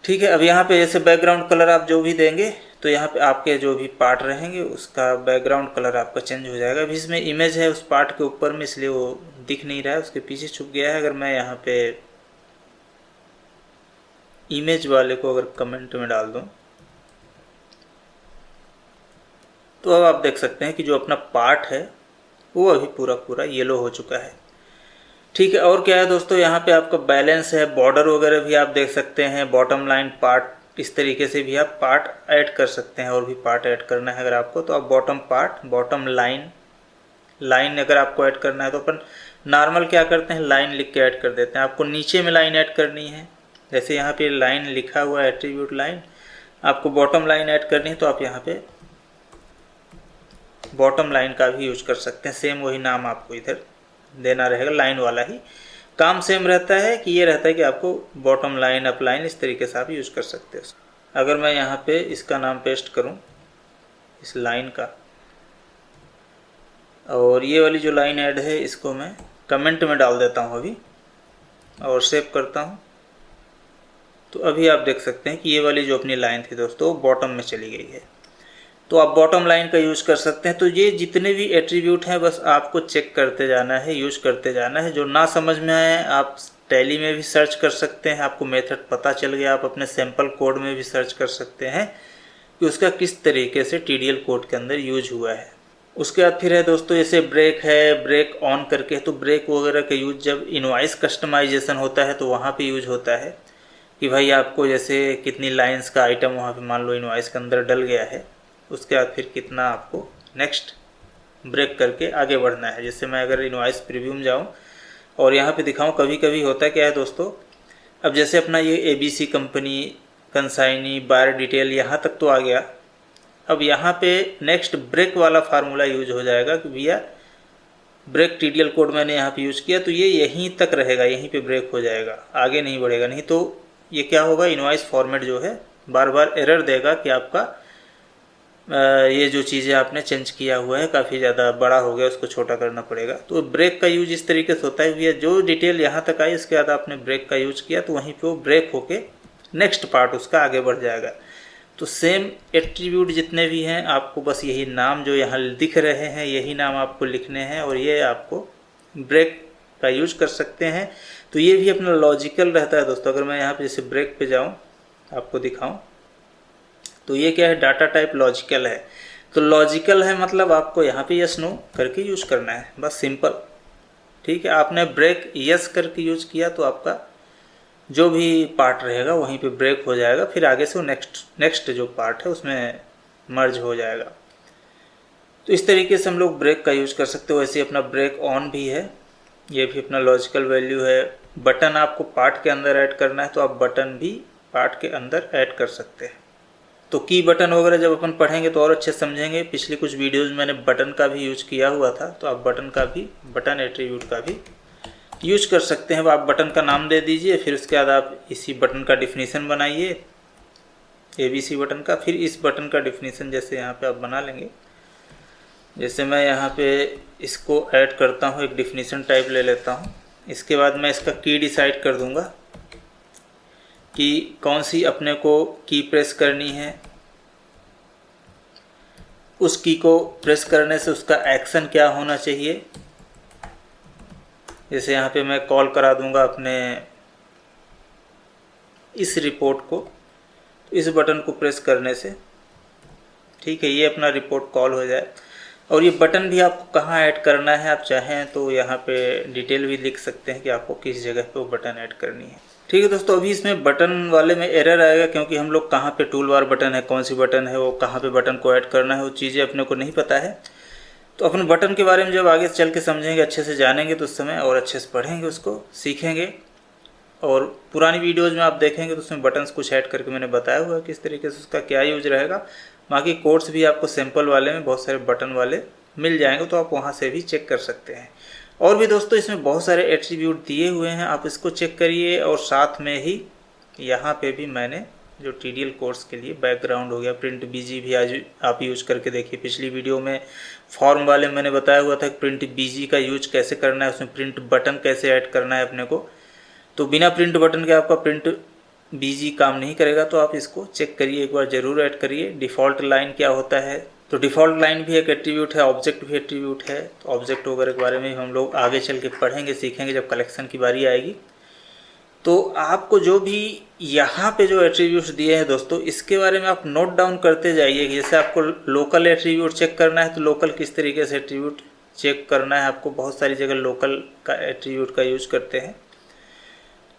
ठीक है, अब यहाँ पे जैसे बैकग्राउंड कलर आप जो भी देंगे तो यहाँ पे आपके जो भी पार्ट रहेंगे उसका बैकग्राउंड कलर आपका चेंज हो जाएगा। अभी इसमें इमेज है उस पार्ट के ऊपर में इसलिए वो दिख नहीं रहा है, उसके पीछे छुप गया है। अगर मैं यहाँ पे इमेज वाले को अगर कमेंट में डाल दूँ तो अब आप देख सकते हैं कि जो अपना पार्ट है वो अभी पूरा पूरा येलो हो चुका है। ठीक है, और क्या है दोस्तों, यहाँ पे आपका बैलेंस है, बॉर्डर वगैरह भी आप देख सकते हैं, बॉटम लाइन पार्ट, इस तरीके से भी आप पार्ट ऐड कर सकते हैं। और भी पार्ट ऐड करना है अगर आपको तो आप बॉटम पार्ट, बॉटम लाइन अगर आपको ऐड करना है तो अपन नॉर्मल क्या करते हैं लाइन लिख के ऐड कर देते हैं। आपको नीचे में लाइन ऐड करनी है, जैसे यहाँ पे लाइन लिखा हुआ है एट्रीब्यूट लाइन, आपको बॉटम लाइन ऐड करनी है तो आप यहाँ पे बॉटम लाइन का भी यूज कर सकते हैं। सेम वही नाम आपको इधर देना रहेगा, लाइन वाला ही काम सेम रहता है, कि ये रहता है कि आपको बॉटम लाइन, अप लाइन, इस तरीके से आप यूज कर सकते हो। अगर मैं यहाँ पे इसका नाम पेस्ट करूँ इस लाइन का, और ये वाली जो लाइन ऐड है इसको मैं कमेंट में डाल देता हूँ अभी और सेव करता हूँ, तो अभी आप देख सकते हैं कि ये वाली जो अपनी लाइन थी दोस्तों बॉटम में चली गई है। तो आप बॉटम लाइन का यूज़ कर सकते हैं। तो ये जितने भी एट्रीब्यूट हैं बस आपको चेक करते जाना है, यूज करते जाना है। जो ना समझ में आए आप टैली में भी सर्च कर सकते हैं, आपको मेथड पता चल गया, आप अपने सैम्पल कोड में भी सर्च कर सकते हैं कि उसका किस तरीके से TDL कोड के अंदर यूज हुआ है। उसके बाद फिर है दोस्तों जैसे ब्रेक है, ब्रेक ऑन करके, तो ब्रेक वगैरह का यूज जब इनवॉइस कस्टमाइजेशन होता है तो वहाँ पे यूज होता है कि भाई आपको जैसे कितनी लाइंस का आइटम वहाँ पे मान लो इनवॉइस के अंदर डल गया है, उसके बाद फिर कितना आपको नेक्स्ट ब्रेक करके आगे बढ़ना है। जैसे मैं अगर इनवॉइस प्रीव्यू में जाऊँ और यहाँ पे दिखाऊँ, कभी कभी होता है क्या है दोस्तों, अब जैसे अपना ये ABC company, consignee, buyer detail यहाँ तक तो आ गया। अब यहाँ पे नेक्स्ट ब्रेक वाला फार्मूला यूज हो जाएगा कि भैया ब्रेक TDL कोड मैंने यहाँ पे यूज किया तो ये यहीं तक रहेगा, यहीं पे ब्रेक हो जाएगा, आगे नहीं बढ़ेगा। नहीं तो ये क्या होगा, इनवॉइस फॉर्मेट जो है बार बार एरर देगा कि आपका ये जो चीज़ें आपने चेंज किया हुआ है काफ़ी ज़्यादा बड़ा हो गया, उसको छोटा करना पड़ेगा। तो ब्रेक का यूज इस तरीके से होता है भैया, जो डिटेल यहाँ तक आई उसके बाद आपने ब्रेक का यूज किया तो वहीं पे वो ब्रेक होके नेक्स्ट पार्ट उसका आगे बढ़ जाएगा। तो सेम एट्रीब्यूट जितने भी हैं आपको बस यही नाम जो यहाँ दिख रहे हैं यही नाम आपको लिखने हैं और ये आपको ब्रेक का यूज कर सकते हैं। तो ये भी अपना लॉजिकल रहता है दोस्तों। अगर मैं यहाँ पे जैसे ब्रेक पे जाऊँ आपको दिखाऊँ तो ये क्या है, डाटा टाइप लॉजिकल है। तो लॉजिकल है मतलब आपको यहाँ पे यस नो करके यूज करना है, बस सिंपल। ठीक है, आपने ब्रेक यस करके यूज किया तो आपका जो भी पार्ट रहेगा वहीं पे ब्रेक हो जाएगा, फिर आगे से वो नेक्स्ट जो पार्ट है उसमें मर्ज हो जाएगा। तो इस तरीके से हम लोग ब्रेक का यूज कर सकते हो। वैसे अपना ब्रेक ऑन भी है, ये भी अपना लॉजिकल वैल्यू है। बटन आपको पार्ट के अंदर ऐड करना है तो आप बटन भी पार्ट के अंदर ऐड कर सकते हैं। तो की बटन वगैरह जब अपन पढ़ेंगे तो और अच्छे समझेंगे। पिछली कुछ वीडियोज़ मैंने बटन का भी यूज किया हुआ था, तो आप बटन एट्रीब्यूट का भी यूज कर सकते हैं। आप बटन का नाम दे दीजिए, फिर उसके बाद आप इसी बटन का डिफिनीसन बनाइए, ABC बटन का। फिर इस बटन का डिफिनीसन जैसे यहाँ पे आप बना लेंगे। जैसे मैं यहाँ पे इसको ऐड करता हूँ, एक डिफिनीसन टाइप ले लेता हूँ। इसके बाद मैं इसका की डिसाइड कर दूँगा कि कौन सी अपने को की प्रेस करनी है। उस की को प्रेस करने से उसका एक्शन क्या होना चाहिए। जैसे यहाँ पे मैं कॉल करा दूंगा अपने इस रिपोर्ट को, तो इस बटन को प्रेस करने से ठीक है ये अपना रिपोर्ट कॉल हो जाए। और ये बटन भी आपको कहाँ ऐड करना है, आप चाहें तो यहाँ पे डिटेल भी लिख सकते हैं कि आपको किस जगह पे वो बटन ऐड करनी है। ठीक है दोस्तों, अभी इसमें बटन वाले में एरर आएगा क्योंकि हम लोग कहाँ पे टूल बार बटन है, कौन सी बटन है, वो कहाँ पे बटन को ऐड करना है, वो चीज़ें अपने को नहीं पता है। तो अपन बटन के बारे में जब आगे चल के समझेंगे, अच्छे से जानेंगे, तो उस समय और अच्छे से पढ़ेंगे, उसको सीखेंगे। और पुरानी वीडियोज़ में आप देखेंगे तो उसमें बटन्स कुछ ऐड करके मैंने बताया हुआ है किस तरीके से उसका क्या यूज रहेगा। बाकी कोर्स भी आपको सैम्पल वाले में बहुत सारे बटन वाले मिल जाएंगे, तो आप वहाँ से भी चेक कर सकते हैं। और भी दोस्तों इसमें बहुत सारे एट्रीब्यूट दिए हुए हैं, आप इसको चेक करिए। और साथ में ही यहाँ पे भी मैंने जो TDL कोर्स के लिए बैकग्राउंड हो गया, प्रिंट BG भी आज आप यूज करके देखिए। पिछली वीडियो में फॉर्म वाले मैंने बताया हुआ था कि प्रिंट BG का यूज कैसे करना है, उसमें प्रिंट बटन कैसे ऐड करना है अपने को। तो बिना प्रिंट बटन के आपका प्रिंट BG काम नहीं करेगा, तो आप इसको चेक करिए, एक बार ज़रूर ऐड करिए। डिफ़ॉल्ट लाइन क्या होता है, तो डिफ़ॉल्ट लाइन भी एक एट्रीब्यूट है, ऑब्जेक्ट भी एट्रीब्यूट है। तो ऑब्जेक्ट वगैरह के बारे में हम लोग आगे चल के पढ़ेंगे, सीखेंगे जब कलेक्शन की बारी आएगी। तो आपको जो भी यहाँ पे जो एट्रीब्यूट्स दिए हैं दोस्तों, इसके बारे में आप नोट डाउन करते जाइए। जैसे आपको लोकल एट्रीब्यूट चेक करना है तो लोकल किस तरीके से एट्रीब्यूट चेक करना है, आपको बहुत सारी जगह लोकल का एट्रीब्यूट का यूज करते हैं,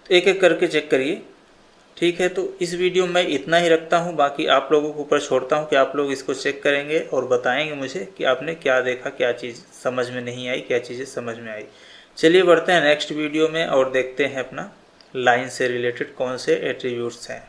तो एक एक करके चेक करिए। ठीक है, तो इस वीडियो में इतना ही रखता हूँ, बाकी आप लोगों को ऊपर छोड़ता हूँ कि आप लोग इसको चेक करेंगे और बताएंगे मुझे कि आपने क्या देखा, क्या चीज़ समझ में नहीं आई, क्या चीज़ें समझ में आई। चलिए बढ़ते हैं नेक्स्ट वीडियो में और देखते हैं अपना लाइन से रिलेटेड कौन से एट्रीब्यूट्स हैं।